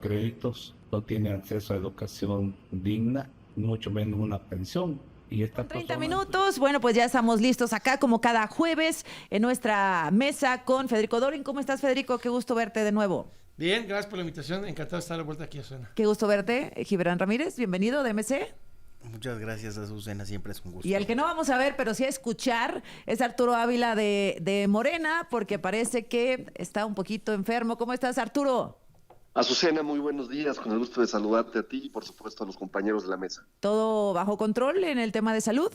créditos, no tiene acceso a educación digna, mucho menos una pensión. Y estas 30 personas, minutos. Bueno, pues ya estamos listos acá como cada jueves en nuestra mesa con Federico Dorin. ¿Cómo estás, Federico? Qué gusto verte de nuevo. Bien, gracias por la invitación. Encantado de estar de vuelta aquí a Suena. Qué gusto verte, Gibran Ramírez. Bienvenido de MC. Muchas gracias, Azucena, siempre es un gusto. Y el que no vamos a ver, pero sí a escuchar, es Arturo Ávila de Morena, porque parece que está un poquito enfermo. ¿Cómo estás, Arturo? Azucena, muy buenos días, con el gusto de saludarte a ti y por supuesto a los compañeros de la mesa. ¿Todo bajo control en el tema de salud?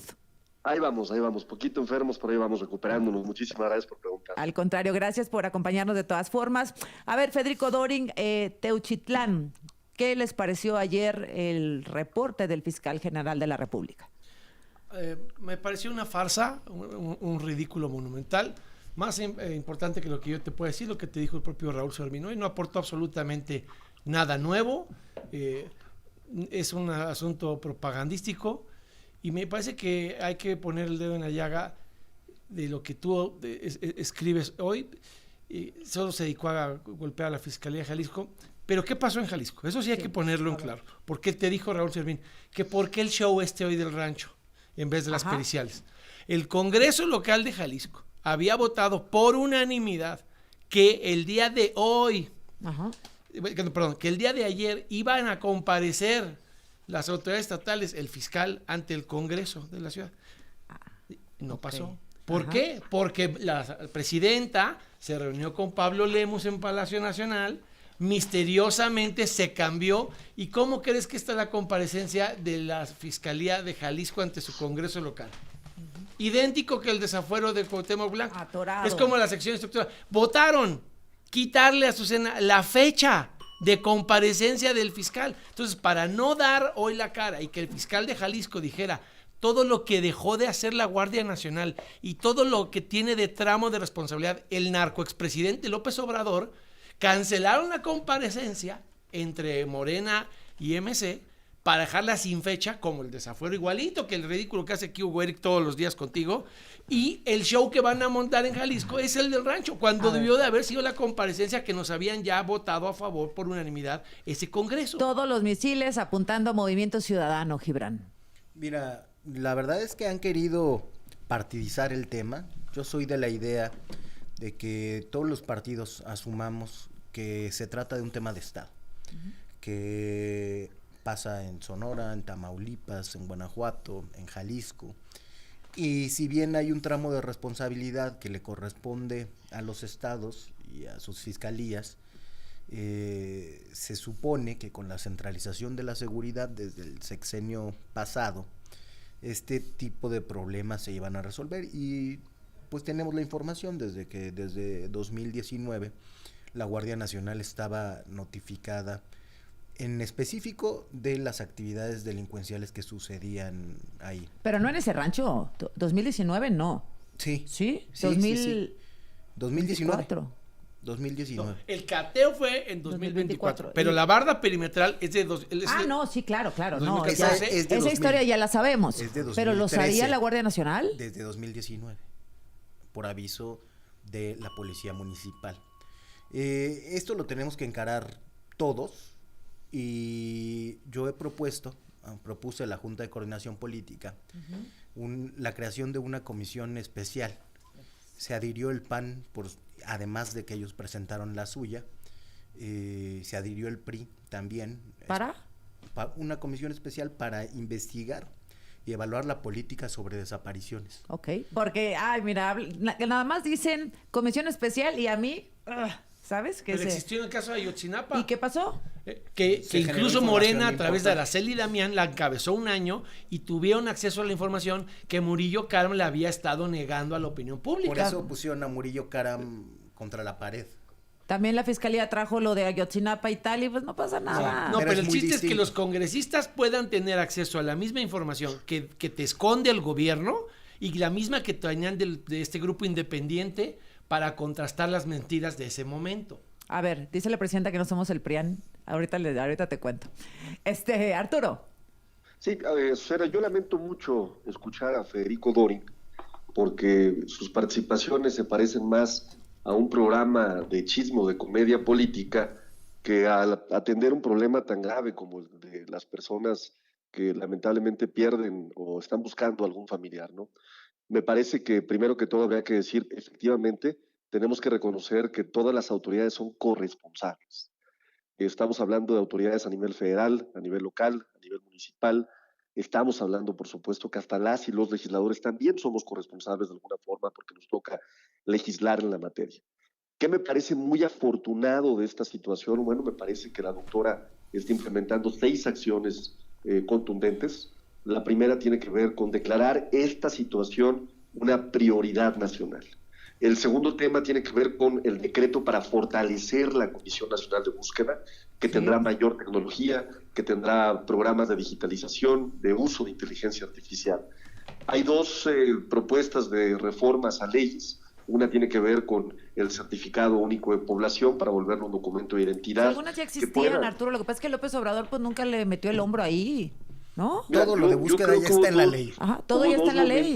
Ahí vamos, poquito enfermos, pero ahí vamos recuperándonos. Muchísimas gracias por preguntar. Al contrario, gracias por acompañarnos de todas formas. A ver, Federico Dorin, Teuchitlán, ¿qué les pareció ayer el reporte del fiscal general de la República? Me pareció una farsa, un ridículo monumental. Más importante que lo que yo te puedo decir, lo que te dijo el propio Raúl Sorbinoy, no aportó absolutamente nada nuevo. Es un asunto propagandístico y me parece que hay que poner el dedo en la llaga de lo que tú escribes hoy. Solo se dedicó a golpear a la Fiscalía de Jalisco. Pero ¿qué pasó en Jalisco? Eso sí hay que ponerlo en claro. Porque te dijo Raúl Servín que por qué el show hoy del rancho en vez de las periciales. El Congreso local de Jalisco había votado por unanimidad que el día de hoy, que el día de ayer iban a comparecer las autoridades estatales, el fiscal, ante el Congreso de la ciudad. No pasó. ¿Por qué? Porque la presidenta se reunió con Pablo Lemus en Palacio Nacional, misteriosamente se cambió. ¿Y cómo crees que está la comparecencia de la Fiscalía de Jalisco ante su Congreso local? Idéntico que el desafuero de Cuauhtémoc Blanco. Atorado. Es como la sección estructural. Votaron quitarle a Azucena la fecha de comparecencia del fiscal. Entonces, para no dar hoy la cara y que el fiscal de Jalisco dijera todo lo que dejó de hacer la Guardia Nacional y todo lo que tiene de tramo de responsabilidad el narcoexpresidente López Obrador, cancelaron la comparecencia entre Morena y MC para dejarla sin fecha, como el desafuero igualito que el ridículo que hace aquí Hugo Eric todos los días contigo, y el show que van a montar en Jalisco es el del rancho, cuando debió de haber sido la comparecencia que nos habían ya votado a favor por unanimidad ese Congreso. Todos los misiles apuntando a Movimiento Ciudadano, Gibran. Mira, la verdad es que han querido partidizar el tema. Yo soy de la idea de que todos los partidos asumamos que se trata de un tema de Estado, que pasa en Sonora, en Tamaulipas, en Guanajuato, en Jalisco. Y si bien hay un tramo de responsabilidad que le corresponde a los estados y a sus fiscalías, se supone que con la centralización de la seguridad desde el sexenio pasado, este tipo de problemas se iban a resolver. Y pues tenemos la información desde 2019 la Guardia Nacional estaba notificada en específico de las actividades delincuenciales que sucedían ahí. Pero no en ese rancho, 2019 no. Sí. ¿Sí? Sí, 2019. 2019. No, el cateo fue en 2024, pero la barda perimetral es de no, sí, claro. No, 2014, esa historia ya la sabemos. Es de 2013, pero ¿lo sabía la Guardia Nacional? Desde 2019, por aviso de la Policía Municipal. Esto lo tenemos que encarar todos. Y yo propuse a la Junta de Coordinación Política la creación de una comisión especial. Se adhirió el PAN, además de que ellos presentaron la suya, se adhirió el PRI también. ¿Para? Una comisión especial para investigar y evaluar la política sobre desapariciones. Ok, porque, mira, nada más dicen comisión especial y a mí... ¿Sabes? Pero existió en el caso de Ayotzinapa. ¿Y qué pasó? Que incluso Morena, a través de Araceli Damián, la encabezó un año y tuvieron acceso a la información que Murillo Karam le había estado negando a la opinión pública. Por eso pusieron a Murillo Karam contra la pared. También la fiscalía trajo lo de Ayotzinapa y tal, y pues no pasa nada. No, pero el chiste es que los congresistas puedan tener acceso a la misma información que te esconde el gobierno y la misma que tenían de este grupo independiente para contrastar las mentiras de ese momento. A ver, dice la presidenta que no somos el PRIAN. Ahorita te cuento. Arturo. Sí, Susana, yo lamento mucho escuchar a Federico Dorin porque sus participaciones se parecen más a un programa de chisme o de comedia política que al atender un problema tan grave como el de las personas que lamentablemente pierden o están buscando algún familiar, ¿no? Me parece que primero que todo habría que decir, efectivamente, tenemos que reconocer que todas las autoridades son corresponsables. Estamos hablando de autoridades a nivel federal, a nivel local, a nivel municipal. Estamos hablando, por supuesto, que hasta las y los legisladores también somos corresponsables de alguna forma porque nos toca legislar en la materia. ¿Qué me parece muy afortunado de esta situación? Bueno, me parece que la doctora está implementando 6 acciones contundentes. La primera tiene que ver con declarar esta situación una prioridad nacional. El segundo tema tiene que ver con el decreto para fortalecer la Comisión Nacional de Búsqueda, que tendrá mayor tecnología, que tendrá programas de digitalización, de uso de inteligencia artificial. Hay 2 propuestas de reformas a leyes. Una tiene que ver con el certificado único de población para volverlo un documento de identidad. Algunas ya existían, Arturo, lo que pasa es que López Obrador pues nunca le metió el hombro ahí, ¿no? Mira, Todo lo de búsqueda ya está en la ley. Ajá, todo ya está en la ley.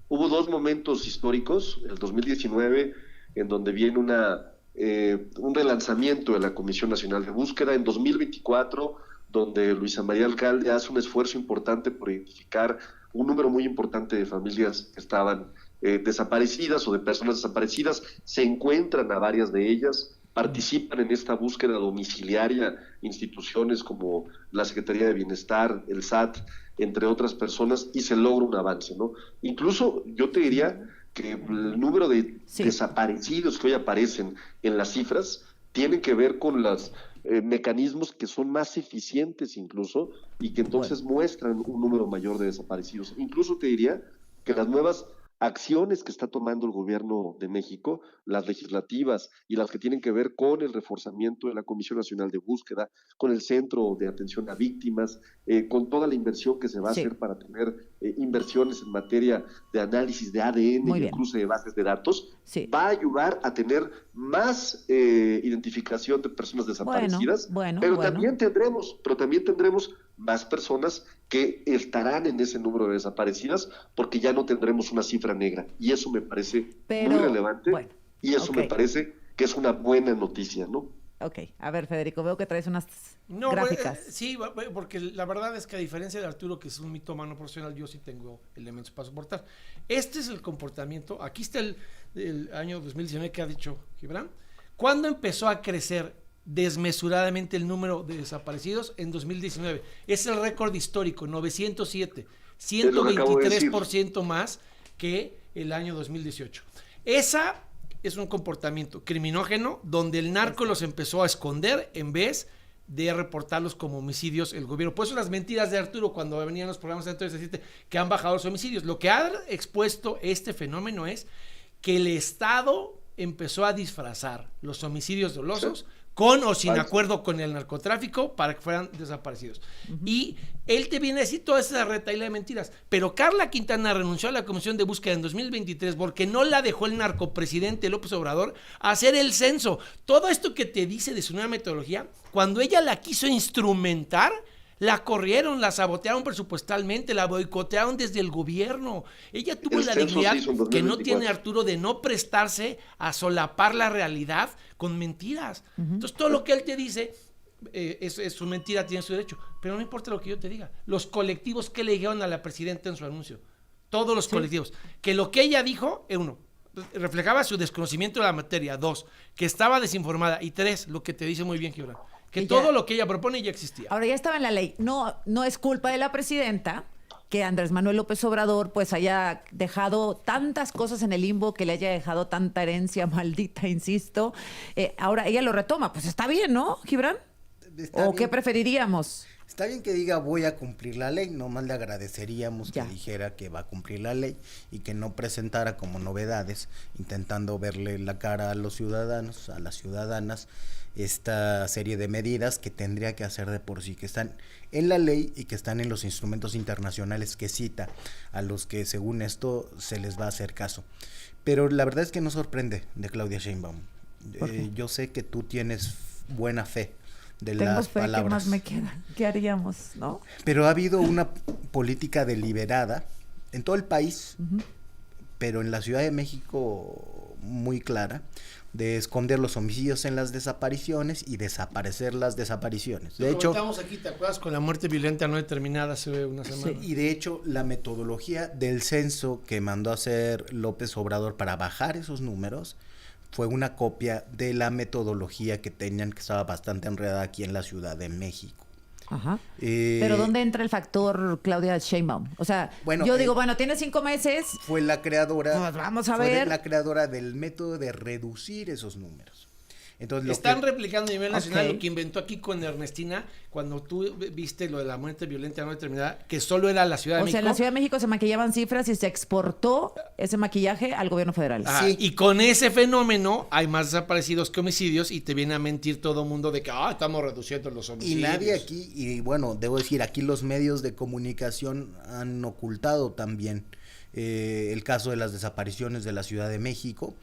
Hubo 2 momentos históricos, el 2019, en donde viene un relanzamiento de la Comisión Nacional de Búsqueda, en 2024, donde Luisa María Alcalde hace un esfuerzo importante por identificar un número muy importante de familias que estaban desaparecidas o de personas desaparecidas, se encuentran a varias de ellas, participan en esta búsqueda domiciliaria instituciones como la Secretaría de Bienestar, el SAT, entre otras personas, y se logra un avance, ¿no? Incluso yo te diría que el número de desaparecidos que hoy aparecen en las cifras tienen que ver con los mecanismos que son más eficientes incluso y que entonces muestran un número mayor de desaparecidos. Incluso te diría que las nuevas acciones que está tomando el gobierno de México, las legislativas y las que tienen que ver con el reforzamiento de la Comisión Nacional de Búsqueda, con el Centro de Atención a Víctimas, con toda la inversión que se va a hacer para tener inversiones en materia de análisis de ADN y incluso de bases de datos, va a ayudar a tener más identificación de personas desaparecidas, pero también tendremos más personas que estarán en ese número de desaparecidas porque ya no tendremos una cifra negra y eso me parece muy relevante y eso me parece que es una buena noticia, ¿no? Ok, a ver, Federico, veo que traes unas gráficas. Sí, porque la verdad es que a diferencia de Arturo, que es un mitómano profesional, yo sí tengo elementos para soportar. Este es el comportamiento, aquí está el año 2019 que ha dicho Gibran. ¿Cuándo empezó a crecer desmesuradamente el número de desaparecidos? En 2019. Es el récord histórico, 907, 123% más que el año 2018. Esa es un comportamiento criminógeno donde el narco los empezó a esconder en vez de reportarlos como homicidios el gobierno. Por eso las mentiras de Arturo cuando venían los programas de entonces que han bajado los homicidios. Lo que ha expuesto este fenómeno es que el Estado empezó a disfrazar los homicidios dolosos con o sin acuerdo con el narcotráfico para que fueran desaparecidos. Y él te viene a decir toda esa retaíla de mentiras. Pero Carla Quintana renunció a la Comisión de Búsqueda en 2023 porque no la dejó el narcopresidente López Obrador a hacer el censo. Todo esto que te dice de su nueva metodología, cuando ella la quiso instrumentar, la corrieron, la sabotearon presupuestalmente, la boicotearon desde el gobierno. Ella tuvo la dignidad que no tiene Arturo de no prestarse a solapar la realidad con mentiras. Entonces todo lo que él te dice es su mentira, tiene su derecho. Pero no importa lo que yo te diga. Los colectivos que le dijeron a la presidenta en su anuncio, todos los colectivos, que lo que ella dijo, uno, reflejaba su desconocimiento de la materia, 2, que estaba desinformada, y 3, lo que te dice muy bien Gibran, que todo lo que ella propone ya existía. Ahora ya estaba en la ley. No es culpa de la presidenta que Andrés Manuel López Obrador pues haya dejado tantas cosas en el limbo, que le haya dejado tanta herencia maldita, insisto. Ahora ella lo retoma. Pues está bien, ¿no, Gibran? ¿O qué preferiríamos? Está bien que diga voy a cumplir la ley, nomás le agradeceríamos que dijera que va a cumplir la ley y que no presentara como novedades, intentando verle la cara a los ciudadanos, a las ciudadanas, esta serie de medidas que tendría que hacer de por sí, que están en la ley y que están en los instrumentos internacionales que cita, a los que según esto se les va a hacer caso. Pero la verdad es que no sorprende de Claudia Sheinbaum. Yo sé que tú tienes buena fe de las palabras. ¿Qué más me queda? ¿Qué haríamos, no? Pero ha habido una política deliberada en todo el país, pero en la Ciudad de México muy clara, de esconder los homicidios en las desapariciones y desaparecer las desapariciones. De hecho, comentamos aquí, ¿te acuerdas? Con la muerte violenta no determinada hace una semana. y de hecho la metodología del censo que mandó a hacer López Obrador para bajar esos números fue una copia de la metodología que tenían, que estaba bastante enredada aquí en la Ciudad de México. Ajá. Pero ¿dónde entra el factor Claudia Sheinbaum? O sea, Bueno, yo digo, bueno, tiene 5 meses. Fue la creadora, Pues vamos a ver. la creadora del método de reducir esos números. Entonces, Están replicando a nivel nacional Ok. lo que inventó aquí con Ernestina, cuando tú viste lo de la muerte violenta no determinada, que solo era la Ciudad de O México. sea, en la Ciudad de México se maquillaban cifras y se exportó ese maquillaje al gobierno federal. Ajá, Sí. Y con ese fenómeno hay más desaparecidos que homicidios y te viene a mentir todo el mundo de que estamos reduciendo los y homicidios. nadie aquí, y bueno, debo decir, aquí los medios de comunicación han ocultado también el caso de las desapariciones de la Ciudad de México.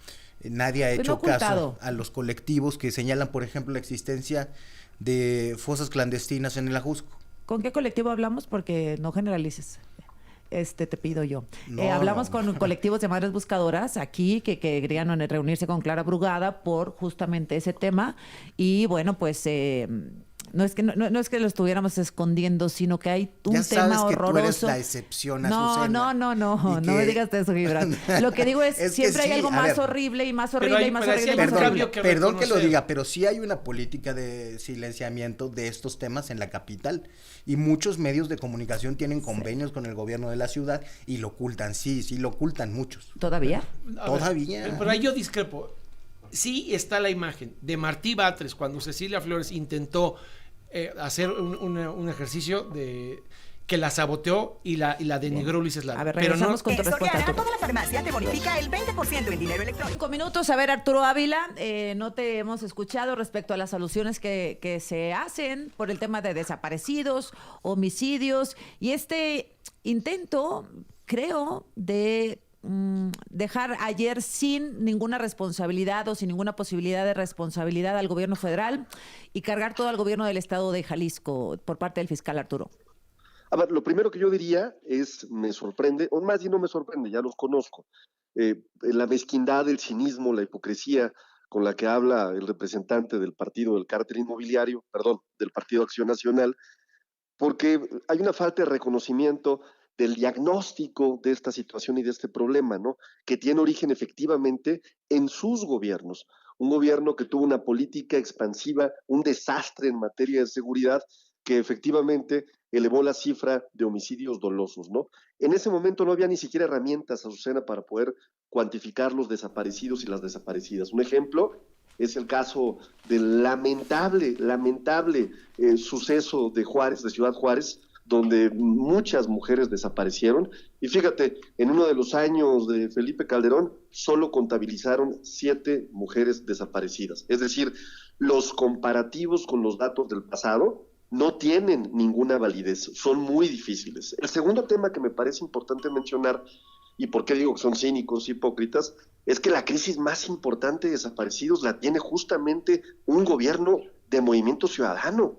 Nadie ha Pero hecho no ocultado. caso a los colectivos que señalan, por ejemplo, la existencia de fosas clandestinas en el Ajusco. ¿Con qué colectivo hablamos? Porque no generalices. Te pido yo. No, Hablamos no. con colectivos de madres buscadoras aquí que querían reunirse con Clara Brugada por justamente ese tema. Y bueno, pues no es que lo estuviéramos escondiendo, sino que hay un Ya tema sabes que horroroso. tú eres la excepción, No, Azucena. no Y me que- digas eso, Gibran. Lo que digo es, Es que siempre hay sí, algo a más ver. horrible y más Pero horrible hay- y más pero sí horrible y hay más un Perdón, cambio horrible. que perdón que lo reconocer. diga, pero sí hay una política de silenciamiento de estos temas en la capital y muchos medios de comunicación tienen convenios con el gobierno de la ciudad y lo ocultan, sí lo ocultan muchos. ¿Todavía? A ver, Todavía. pero ahí yo discrepo. Sí está la imagen de Martí Batres cuando Cecilia Flores intentó hacer un ejercicio de que la saboteó y la denigró Luis Eslava. A ver, pero no, regresamos con tu En respuesta, Soriana, Arturo. toda la farmacia te bonifica el 20% en dinero electrónico. 5 minutos. A ver, Arturo Ávila, no te hemos escuchado respecto a las alusiones que se hacen por el tema de desaparecidos, homicidios y este intento, creo, de dejar ayer sin ninguna responsabilidad o sin ninguna posibilidad de responsabilidad al gobierno federal y cargar todo al gobierno del estado de Jalisco por parte del fiscal Arturo. A ver, lo primero que yo diría es, me sorprende, o más bien no me sorprende, ya los conozco, la mezquindad, el cinismo, la hipocresía con la que habla el representante del partido del cártel inmobiliario, perdón, del Partido Acción Nacional, porque hay una falta de reconocimiento del diagnóstico de esta situación y de este problema, ¿no? Que tiene origen efectivamente en sus gobiernos. Un gobierno que tuvo una política expansiva, un desastre en materia de seguridad, que efectivamente elevó la cifra de homicidios dolosos, ¿no? En ese momento no había ni siquiera herramientas, Azucena, para poder cuantificar los desaparecidos y las desaparecidas. Un ejemplo es el caso del lamentable suceso de Juárez, de Ciudad Juárez, donde muchas mujeres desaparecieron. Y fíjate, en uno de los años de Felipe Calderón, solo contabilizaron 7 mujeres desaparecidas. Es decir, los comparativos con los datos del pasado no tienen ninguna validez, son muy difíciles. El segundo tema que me parece importante mencionar, y por qué digo que son cínicos, hipócritas, es que la crisis más importante de desaparecidos la tiene justamente un gobierno de Movimiento Ciudadano.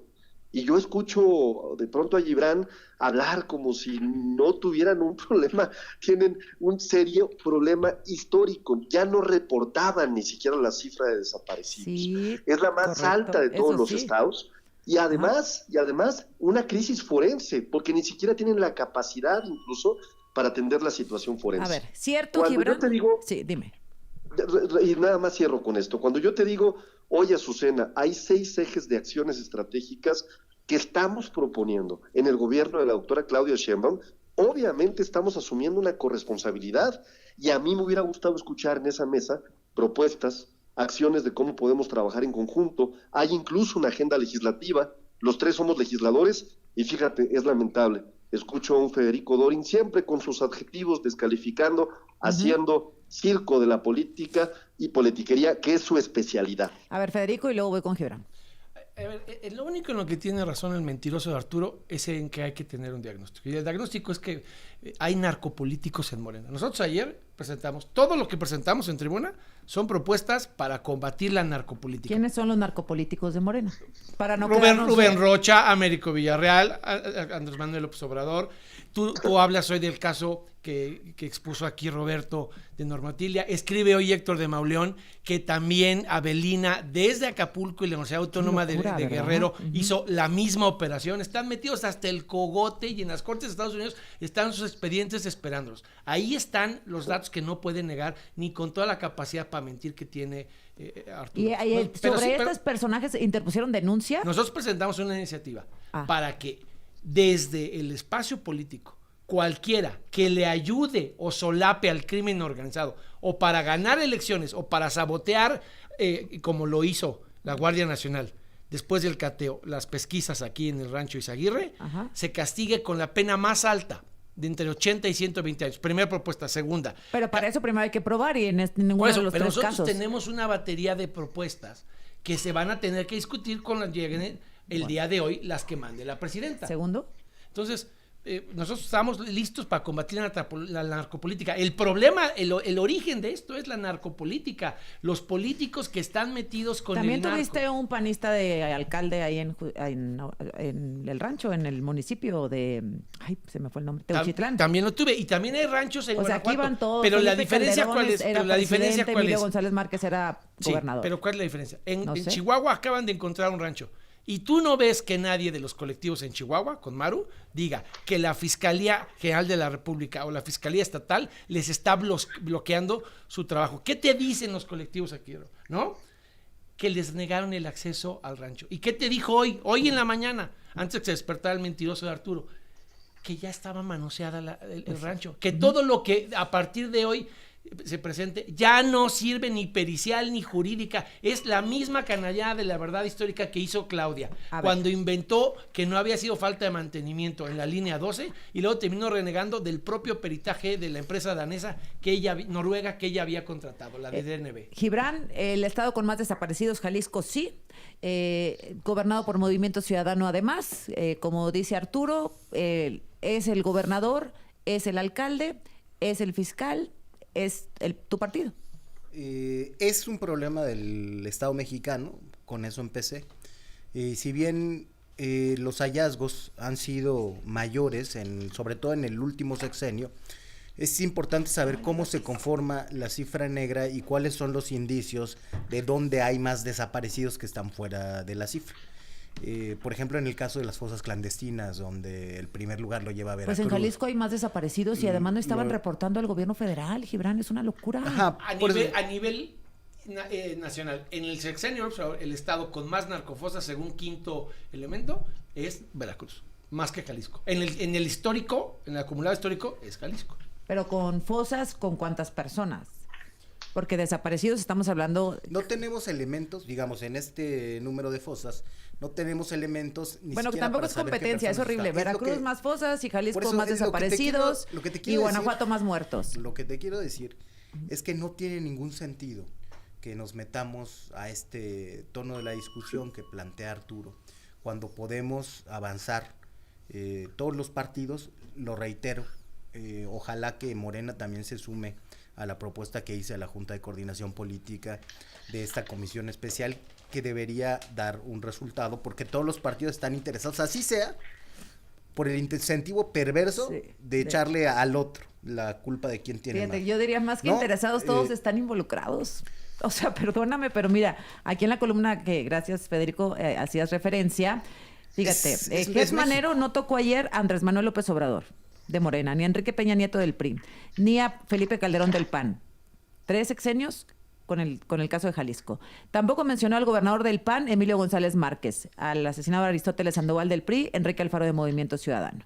Y yo escucho de pronto a Gibran hablar como si no tuvieran un problema, tienen un serio problema histórico, ya no reportaban ni siquiera la cifra de desaparecidos. Sí, Es la más correcto, alta de todos eso los sí. estados. Y además, una crisis forense, porque ni siquiera tienen la capacidad incluso para atender la situación forense. A ver, ¿cierto, Cuando Gibran? yo te digo, Sí, dime. y nada más cierro con esto, cuando yo te digo, oye Azucena, hay 6 ejes de acciones estratégicas que estamos proponiendo en el gobierno de la doctora Claudia Sheinbaum, obviamente estamos asumiendo una corresponsabilidad y a mí me hubiera gustado escuchar en esa mesa propuestas, acciones de cómo podemos trabajar en conjunto. Hay incluso una agenda legislativa, los 3 somos legisladores y fíjate, es lamentable. Escucho a un Federico Dorin siempre con sus adjetivos descalificando, haciendo circo de la política y politiquería, que es su especialidad. A ver, Federico, y luego voy con Gibran. A ver, lo único en lo que tiene razón el mentiroso de Arturo es en que hay que tener un diagnóstico. Y el diagnóstico es que hay narcopolíticos en Morena. Nosotros ayer presentamos, todo lo que presentamos en tribuna son propuestas para combatir la narcopolítica. ¿Quiénes son los narcopolíticos de Morena? Para no quedarnos- Rubén Rocha, Américo Villarreal, Andrés Manuel López Obrador, Tú hablas hoy del caso que expuso aquí Roberto de Normatilia. Escribe hoy Héctor de Mauleón que también Avelina, desde Acapulco y la Universidad Autónoma de ¿verdad? Guerrero, hizo la misma operación. Están metidos hasta el cogote y en las cortes de Estados Unidos están sus expedientes esperándolos. Ahí están los datos que no pueden negar ni con toda la capacidad para mentir que tiene Arturo. Y sobre estos personajes interpusieron denuncia. Nosotros presentamos una iniciativa para que desde el espacio político, cualquiera que le ayude o solape al crimen organizado, o para ganar elecciones, o para sabotear, como lo hizo la Guardia Nacional, después del cateo, las pesquisas aquí en el rancho Izaguirre, se castigue con la pena más alta, de entre 80 y 120 años. Primera propuesta. Segunda. Pero para eso primero hay que probar y en ninguno de los pero tres nosotros casos. tenemos una batería de propuestas que se van a tener que discutir con las lleguen el día de hoy las que mande la presidenta. Segundo. Entonces, nosotros estamos listos para combatir la narcopolítica. El problema, el origen de esto es la narcopolítica. Los políticos que están metidos con También el narco. tuviste un panista de alcalde ahí en el rancho, en el municipio de... Ay, se me fue el nombre. Teuchitlán. También lo tuve. Y también hay ranchos en O sea, Guanajuato. aquí van todos. Pero la Felipe diferencia Calderón cuál es. Era Pero la diferencia presidente, cuál Emilio es. González Márquez era Sí, gobernador. pero ¿cuál es la diferencia? En sé. Chihuahua acaban de encontrar un rancho. Y tú no ves que nadie de los colectivos en Chihuahua, con Maru, diga que la Fiscalía General de la República o la Fiscalía Estatal les está bloqueando su trabajo. ¿Qué te dicen los colectivos aquí, no? Que les negaron el acceso al rancho. ¿Y qué te dijo hoy en la mañana, antes de que se despertara el mentiroso de Arturo? Que ya estaba manoseada el rancho. Que todo lo que a partir de hoy se presente ya no sirve ni pericial ni jurídica, es la misma canallada de la verdad histórica que hizo Claudia cuando inventó que no había sido falta de mantenimiento en la línea 12 y luego terminó renegando del propio peritaje de la empresa danesa noruega que ella había contratado, la de DNB. Gibran, el estado con más desaparecidos, Jalisco, sí, gobernado por Movimiento Ciudadano además, como dice Arturo, es el gobernador, es el alcalde, es el fiscal, es tu partido. Es un problema del Estado mexicano, con eso empecé. Si bien los hallazgos han sido mayores, sobre todo en el último sexenio, es importante saber cómo se conforma la cifra negra y cuáles son los indicios de dónde hay más desaparecidos que están fuera de la cifra. Por ejemplo, en el caso de las fosas clandestinas, donde el primer lugar lo lleva a Veracruz. Pues en Jalisco hay más desaparecidos y además no estaban reportando al gobierno federal, Gibran, es una locura. Ajá, a nivel nacional, en el sexenio, el estado con más narcofosas, según quinto elemento, es Veracruz, más que Jalisco. En el histórico, en el acumulado histórico, es Jalisco. Pero con fosas, ¿con cuántas personas? Porque desaparecidos estamos hablando... No tenemos elementos, digamos, en este número de fosas, no tenemos elementos ni bueno, que siquiera tampoco para es saber qué competencia, es personas horrible. están. Veracruz más fosas y Jalisco más es lo que te desaparecidos quiero y Guanajuato decir, más muertos. Lo que te quiero decir es que no tiene ningún sentido que nos metamos a este tono de la discusión que plantea Arturo, cuando podemos avanzar todos los partidos, lo reitero, ojalá que Morena también se sume a la propuesta que hice a la Junta de Coordinación Política de esta comisión especial que debería dar un resultado, porque todos los partidos están interesados, así sea, por el incentivo perverso de echarle al otro la culpa de quién tiene más. Yo diría más que interesados, todos están involucrados. O sea, perdóname, pero mira, aquí en la columna que, gracias Federico, hacías referencia, fíjate, Gers Manero no tocó ayer a Andrés Manuel López Obrador, de Morena, ni a Enrique Peña Nieto del PRI, ni a Felipe Calderón del PAN. 3 sexenios con el caso de Jalisco. Tampoco mencionó al gobernador del PAN, Emilio González Márquez, al asesinado Aristóteles Sandoval del PRI, Enrique Alfaro de Movimiento Ciudadano.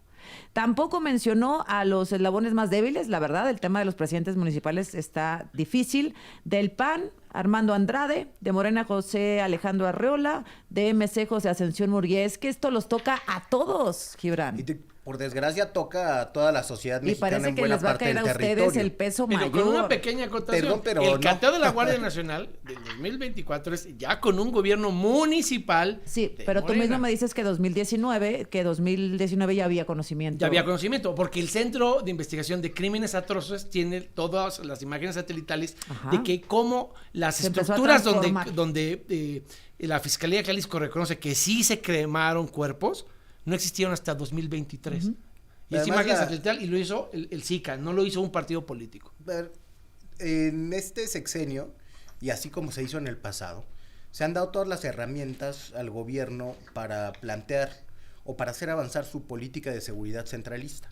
Tampoco mencionó a los eslabones más débiles, la verdad, el tema de los presidentes municipales está difícil. Del PAN, Armando Andrade, de Morena, José Alejandro Arreola, de MC, José Ascensión Murguía. Es que esto los toca a todos, Gibran. Por desgracia toca a toda la sociedad mexicana en buena parte. Y parece que les va a caer a ustedes el peso mayor. Con una pequeña acotación. El cateo de la Guardia Nacional del 2024 es ya con un gobierno municipal. Sí, pero Morena. Tú mismo me dices que 2019 ya había conocimiento. Ya había conocimiento, porque el Centro de Investigación de Crímenes Atroces tiene todas las imágenes satelitales de que cómo las estructuras donde la Fiscalía de Jalisco reconoce que sí se cremaron cuerpos, no existieron hasta 2023. Y esa Además, imagen satelital y lo hizo el SICA, no lo hizo un partido político. En este sexenio, y así como se hizo en el pasado, se han dado todas las herramientas al gobierno para plantear o para hacer avanzar su política de seguridad centralista,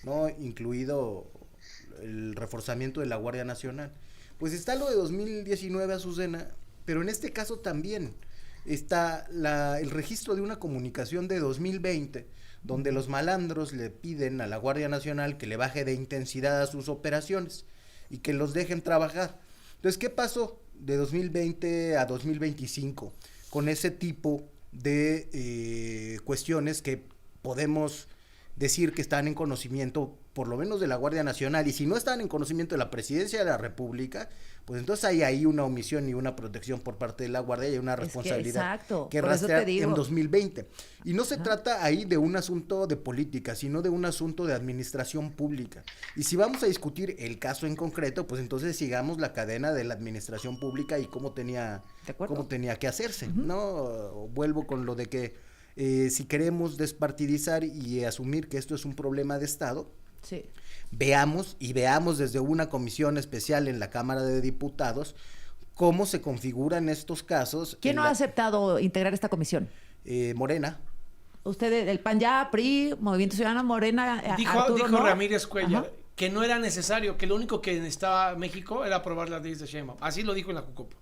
¿no? Incluido el reforzamiento de la Guardia Nacional. Pues está lo de 2019, Azucena, pero en este caso también está el registro de una comunicación de 2020, donde los malandros le piden a la Guardia Nacional que le baje de intensidad a sus operaciones y que los dejen trabajar. Entonces, ¿qué pasó de 2020 a 2025 con ese tipo de cuestiones que podemos decir que están en conocimiento, por lo menos de la Guardia Nacional, y si no están en conocimiento de la Presidencia de la República, pues entonces hay ahí una omisión y una protección por parte de la Guardia y una responsabilidad exacto, que por eso te rastrear digo. en 2020. Y no se trata ahí de un asunto de política, sino de un asunto de administración pública. Y si vamos a discutir el caso en concreto, pues entonces sigamos la cadena de la administración pública y cómo tenía que hacerse, ¿no? Vuelvo con lo de que si queremos despartidizar y asumir que esto es un problema de Estado, Sí. veamos desde una comisión especial en la Cámara de Diputados cómo se configuran estos casos. ¿Quién no ha aceptado integrar esta comisión? Morena. Usted, el PAN ya, PRI, Movimiento Ciudadano, Morena, Dijo Arturo, ¿no? Ramírez Cuellar Ajá. que no era necesario, que lo único que necesitaba México era aprobar las leyes de Sheinbaum. Así lo dijo en la Jucopo.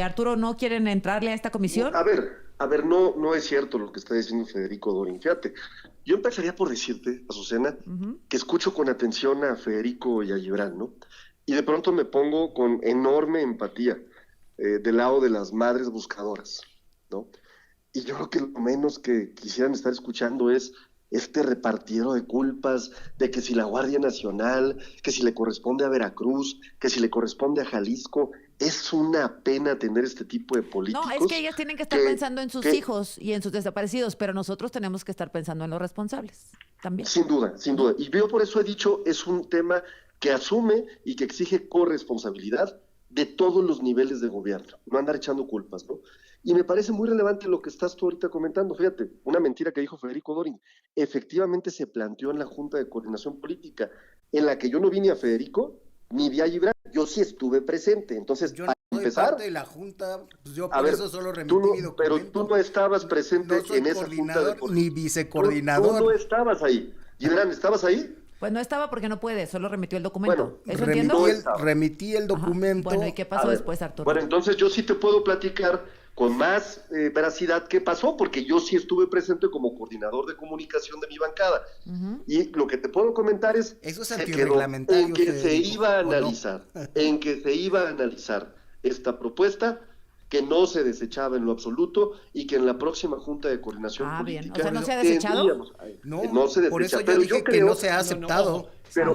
Arturo, ¿no quieren entrarle a esta comisión? A ver, no es cierto lo que está diciendo Federico Dorin. Fíjate, yo empezaría por decirte, Azucena, que escucho con atención a Federico y a Gibran, ¿no? Y de pronto me pongo con enorme empatía del lado de las madres buscadoras, ¿no? Y yo creo que lo menos que quisieran estar escuchando es este repartidero de culpas, de que si la Guardia Nacional, que si le corresponde a Veracruz, que si le corresponde a Jalisco. Es una pena tener este tipo de políticos. No, es que ellas tienen que estar pensando en sus hijos y en sus desaparecidos, pero nosotros tenemos que estar pensando en los responsables también. Sin duda. Y yo por eso he dicho, es un tema que asume y que exige corresponsabilidad de todos los niveles de gobierno, no andar echando culpas, ¿no? Y me parece muy relevante lo que estás tú ahorita comentando. Fíjate, una mentira que dijo Federico Dorin. Efectivamente se planteó en la Junta de Coordinación Política, en la que yo no vi ni a Federico, ni vi a Gibran. Yo sí estuve presente. Entonces, Yo para no soy empezar, parte de la Junta, pues yo a por ver, eso solo remití tú no, mi documento. pero tú no estabas presente No soy en esa Junta de coordinador Coordinación. ni vicecoordinador. Tú no estabas ahí. Gibran, ¿estabas ahí? Pues no estaba porque no puede, solo remitió el documento. Bueno, ¿Eso entiendo? Remití el Ajá. documento. Bueno, ¿y qué pasó A ver, después, Arturo? Bueno, entonces yo sí te puedo platicar con más veracidad qué pasó, porque yo sí estuve presente como coordinador de comunicación de mi bancada. Y lo que te puedo comentar es Eso es se quedó antirreglamentario, en que se Federico, iba a ¿o no? analizar, en que se iba a analizar esta propuesta, que no se desechaba en lo absoluto y que en la próxima Junta de Coordinación bien. Política O sea, ¿no se ha desechado? no se por eso desecha, yo pero dije yo que creo, no se ha aceptado. ojo.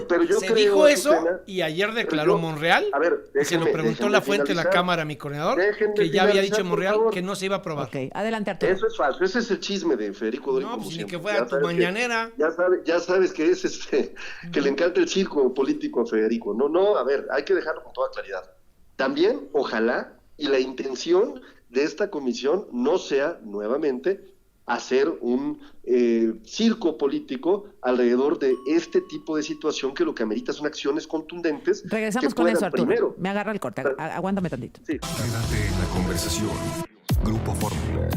pero yo se creo, dijo eso Azucena, y ayer pero declaró yo- Monreal, a ver, y se lo preguntó déjenme la fuente de la finalizar. Cámara, mi coordinador, Déjenme que ya había finalizar, dicho por Monreal favor. que no se iba a aprobar. Ok, adelante, Arturo. Eso es falso, ese es el chisme de Federico Dorin. No, como pues ni siempre. que fuera Ya tu sabes que- mañanera. Ya sabes que es que le encanta el circo político a Federico. No, a ver, hay que dejarlo con toda claridad. También, ojalá, y la intención de esta comisión no sea nuevamente hacer un circo político alrededor de este tipo de situación que lo que amerita son acciones contundentes. Regresamos que con puedan eso, Arturo. primero- Me agarra el corte. Aguántame tantito. Sí. Quédate en la conversación. Grupo Fórmula.